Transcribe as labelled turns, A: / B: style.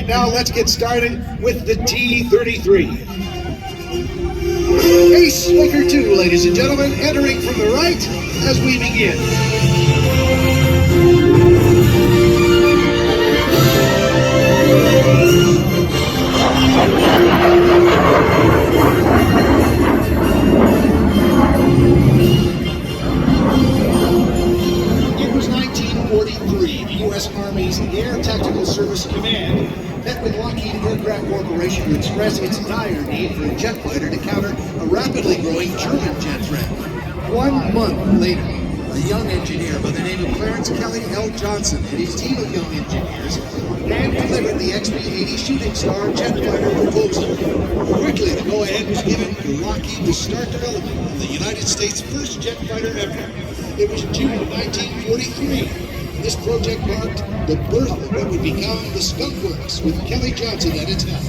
A: right now, let's get started with the T-33. Ace Maker 2, ladies and gentlemen, entering from the right as we begin. It was 1943. The U.S. Army's Air Tactical Service Command met with Lockheed Aircraft Corporation to express its dire need for a jet fighter to counter a rapidly growing German jet threat. 1 month later, a young engineer by the name of Clarence Kelly L. Johnson and his team of young engineers hand-delivered the XB-80 Shooting Star jet fighter proposal. Quickly, the go-ahead was given for Lockheed to start development of the United States' first jet fighter ever. It was June of 1943. This project marked the birth of what would become the Skunk Works with Kelly Johnson at its helm.